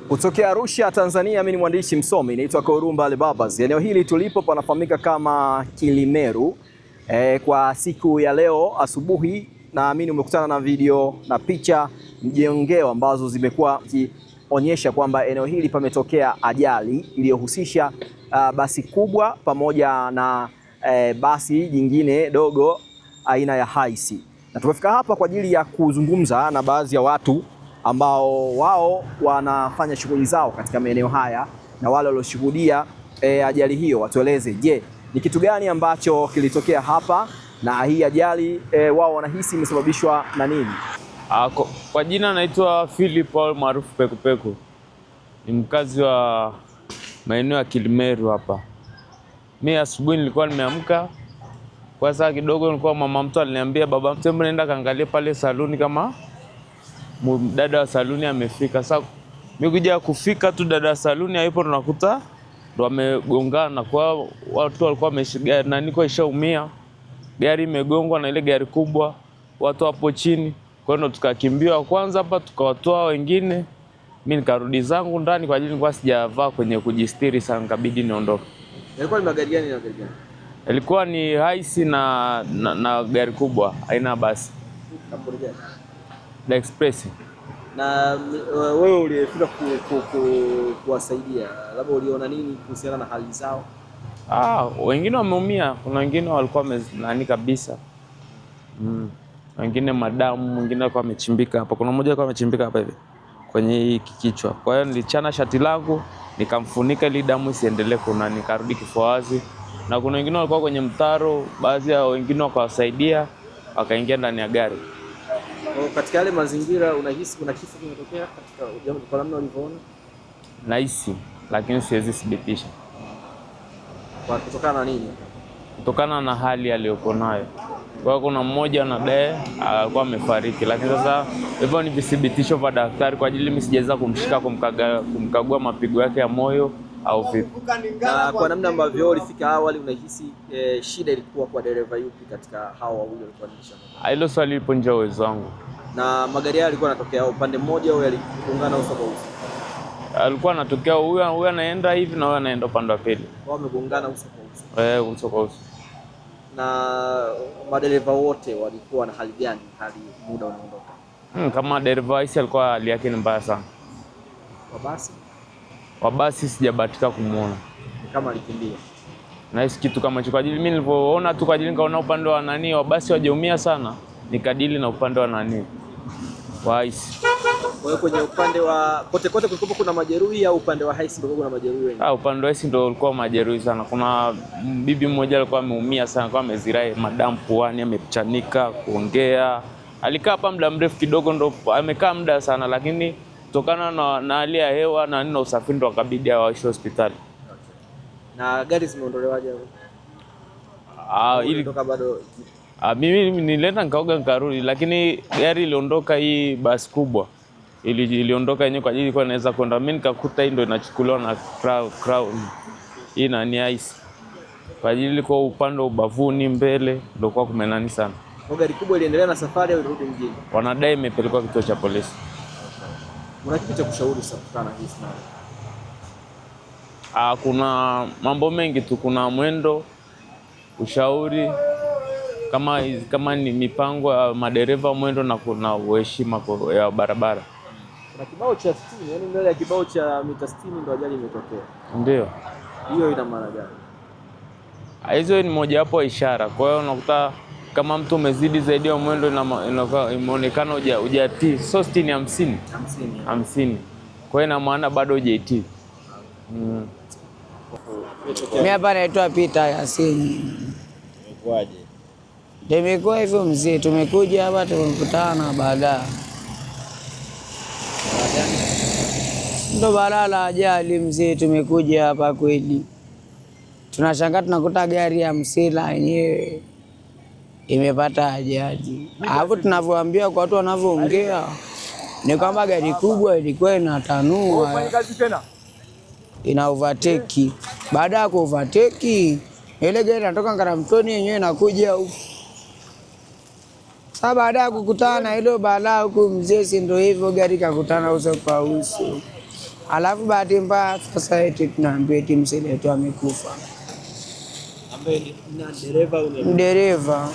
Kutokea Arusha, Tanzania, mimi ni mwandishi msomi, naitwa Korumba Alibabas. Eneo hili tulipo panafahamika kama Kilimeru. Kwa siku ya leo asubuhi, naamini umekutana na video na picha mjongeo ambazo zimekuwa zikionyesha kwamba eneo hili pametokea ajali iliyohusisha basi kubwa pamoja na basi jingine dogo aina ya haisi. Na tumefika hapa kwa ajili ya kuzungumza na baadhi ya watu ambao wao wanafanya shughuli zao katika maeneo haya na wale walioshuhudia ajali hiyo watueleze, je, ni kitu gani ambacho kilitokea hapa na hii ajali wao wanahisi imesababishwa na nini? Kwa jina naitwa Philip Paul maarufu Pekupeku. Ni mkazi wa maeneo ya Kilimeru hapa. Mimi asubuhi nilikuwa nimeamka. Kwa saa kidogo nilikuwa mama mtu aliniambia, baba mtu nenda kaangalie pale saluni kama dada wa saluni amefika. Sasa mimi kuja kufika tu dada wa saluni hapo tunakuta ndo wamegongana. Kwa watu walikuwa wameshiga na niko ishaumia. Gari imegongwa na ile gari kubwa, watu hapo chini. Kwa hiyo tukakimbia kwanza hapa tukawatoa wengine. Mimi nikarudi zangu ndani kwa ajili nilikuwa sijavaa kwenye kujistiri sana, nikabidi niondoke. Ilikuwa ni magari gani na gari gani? Ilikuwa ni haisi na gari kubwa aina basi. Kampuni gani? The Express. Na wewe ulifika kuwasaidia, labda uliona nini kuhusiana na hali zao? Wengine wameumia, kuna wengine walikuwa nani kabisa. Wengine madamu, mwingine alikuwa amechimbika hapa. Kuna mmoja alikuwa amechimbika hapa hivi kwenye hii kichwa. Kwa hiyo nilichana shati langu, nikamfunika ili damu isiendelee kuna, nikarudi kifua wazi. Na kuna wengine walikuwa kwenye mtaro, baadhi ya wengine wakawasaidia, wakaingia ndani ya gari. Katika yale mazingira unahisi kuna kifo kimetokea katika jambo kwa namna ulivyoona? Nahisi, lakini siwezi thibitisha. Kwa kutokana na nini? Kutokana na hali aliyokuwa nayo. Kwa hiyo kuna mmoja anadai alikuwa amefariki, lakini sasa hivyo ni vithibitisho vya daktari kwa ajili mimi sijaweza kumshika kumkagua mapigo yake ya moyo au vipi. Na kwa namna ambavyo ulifika awali unahisi shida ilikuwa kwa dereva yupi katika hao wawili walikuwa nisha? Hilo swali lipo nje ya uwezo wangu. Na magari yalikuwa yanatokea upande mmoja au yaligongana uso kwa uso? Alikuwa anatokea huyu anaenda hivi na huyu anaenda upande wa pili. Wao wamegongana uso kwa uso. Uso kwa uso. Na madereva wote walikuwa na hali gani hali muda unaondoka? Kama dereva hisi alikuwa hali yake ni mbaya sana. Wa basi sijabahatika kumuona. Kama alikimbia. Na hisi kitu kama hicho kwa ajili mimi nilipoona tu kwa ajili nikaona upande wa nani wa basi wajeumia sana, nikadili na upande wa nani wa hisi. Kwa hiyo kwenye upande wa kote kulikuwa kuna majeruhi au upande wa haisi ndio kuna majeruhi wengi? Upande wa haisi ndio ulikuwa majeruhi sana. Kuna bibi mmoja alikuwa ameumia sana, alikuwa amezirai madamu puani, amechanika kuongea. Alikaa hapa muda mrefu kidogo, ndo amekaa muda sana, lakini kutokana na hali ya hewa na usafiri ndo akabidi awaishwe hospitali. Na gari zimeondolewaje hapo? Ili kutoka bado mimi nilienda nikaoga nikarudi, lakini gari iliondoka hii basi kubwa. Iliondoka yenyewe kwa ajili ilikuwa inaweza kwenda. Mimi nikakuta hii ndio inachukuliwa na crowd. Hii ni ice. Kwa ajili ilikuwa upande wa ubavuni mbele ndio kwa kumenani sana. Gari kubwa iliendelea na safari au irudi mjini? Wanadai imepelekwa kituo cha polisi. Una kitu cha kushauri sasa kutokana na hii scenario? Kuna mambo mengi tu, kuna mwendo, ushauri, kama ni mipango ya madereva mwendo na kuna heshima ya barabara. Kuna kibao cha 60, yani mbele ya kibao cha mita 60 ndio ajali imetokea. Ndio. Hiyo ina maana gani? Hizo ni moja wapo ishara. Kwa hiyo unakuta kama mtu umezidi zaidi ya mwendo imeonekana hujatii, so 60 50. Kwa hiyo ina maana bado hujatii. Mimi hapa naitwa Peter Yasini. Imekuaje? Imekuwa hivyo mzee, tumekuja hapa tumekutana baada. Ndo balaa la ajali mzee, tumekuja hapa kweli. Tunashangaa tunakuta gari ya msela yenyewe imepata ajali. Hapo tunavyoambia kwa watu wanavyoongea ni kwamba gari kubwa ilikuwa inatanua. Ina overtake. Baada ya kuovertake, ile gari inatoka Ngaramtoni yenyewe inakuja huko. Sasa baada ya kukutana na hilo balaa huku mzee, si ndio hivyo, gari kakutana uso kwa uso. Alafu bahati mbaya sasa eti tunaambiwa eti mzee wetu amekufa. Ambaye ni dereva dereva.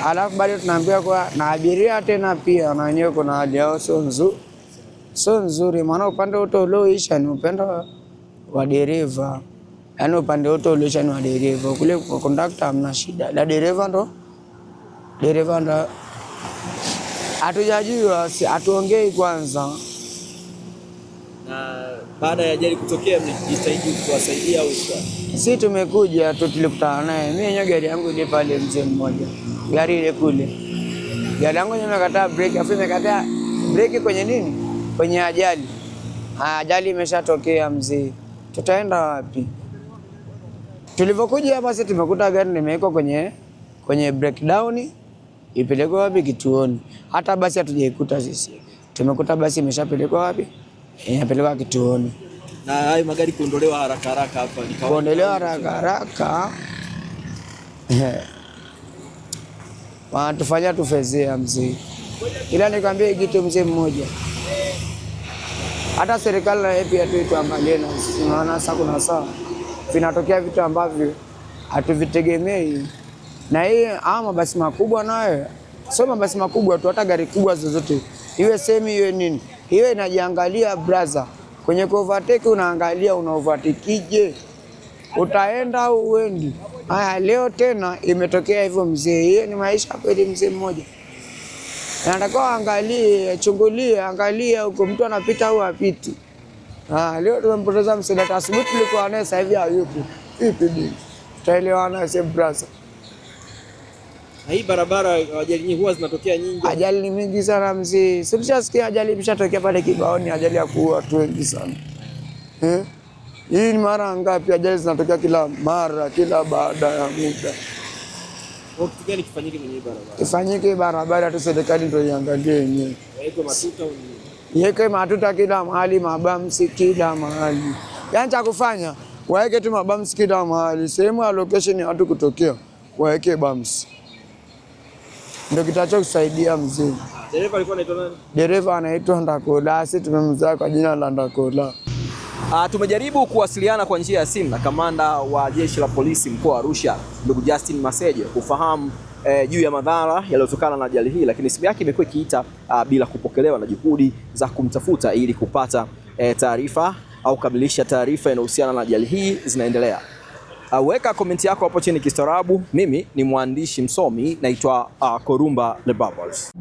Alafu bado tunaambiwa kwa na abiria tena pia na wenyewe kuna hali yao sio nzuri, maana upande wote ulioisha ni upande wa dereva. Yaani upande wote ulioisha ni wa dereva. Kule kwa conductor hamna shida. La dereva ndo hatujajua, hatuongei kwanza. Na baada ya ajali kutokea mlijitahidi kuwasaidia au sisi tumekuja tu, tulikutana naye. Mimi yenyewe gari yangu ile pale mzee mmoja. Gari ile kule. Gari yangu imekataa breki, afu imekataa breki kwenye nini? Kwenye ajali. Ajali imeshatokea mzee. Tutaenda wapi? Tulipokuja hapa sisi tumekuta gari limewekwa kwenye breakdown, ipelekwa wapi? Kituoni. Hata basi hatujaikuta sisi. Tumekuta basi imeshapelekwa wapi? Inapelekwa kituoni. Na hayo magari kuondolewa haraka haraka hapa ni kawaida. Kuondolewa haraka haraka. Wanatufanya tufezea mzee. Ila nikwambie kitu mzee mmoja. Hata serikali na pia tuangalie, na unaona sasa kuna saa vinatokea vitu ambavyo hatuvitegemei. Na hii mabasi makubwa nayo sio mabasi makubwa tu, hata gari kubwa zozote iwe semi iwe nini, iwe inajiangalia brother. Kwenye overtake unaangalia una overtakije, utaenda au uendi. Haya, leo tena imetokea hivyo mzee. Hiyo ni maisha kweli mzee mmoja. Nataka angalie, chungulie, angalia huko mtu anapita au apiti. Leo tumempoteza mzee. Asubuhi tulikuwa naye, sasa hivi hayupo. Vipi bwana? Tutaelewana sasa brother. Na hii barabara ajali nyingi huwa zinatokea nyingi. Ajali ni mingi sana mzee. Tulishasikia ajali imeshatokea pale Kibaoni, ajali ya kuua watu wengi sana. Hii ni mara ngapi ajali zinatokea? Kila mara, kila baada ya muda. Kitu gani kifanyike kwenye barabara? Ifanyike barabara tu, serikali ndio iangalie yenyewe. Yaweke matuta au nini? Yaweke matuta kila mahali, mabamsi kila mahali. Yaani cha kufanya, waweke tu mabamsi kila mahali. Sehemu ya location ya watu kutokea, waweke bamsi. Ndio kitachosaidia mzee. Dereva alikuwa anaitwa nani? Dereva anaitwa Ndakola, sisi tumemzaa kwa jina la Ndakola. Tumejaribu kuwasiliana kwa njia ya simu na kamanda wa jeshi la polisi mkoa wa Arusha, ndugu Justin Maseje, kufahamu juu ya madhara yaliyotokana na ajali hii, lakini simu yake imekuwa ikiita bila kupokelewa, na juhudi za kumtafuta ili kupata taarifa au kukamilisha taarifa inayohusiana na ajali hii zinaendelea. Weka komenti yako hapo chini kistaarabu. Mimi ni mwandishi msomi, naitwa Korumba The Bubbles.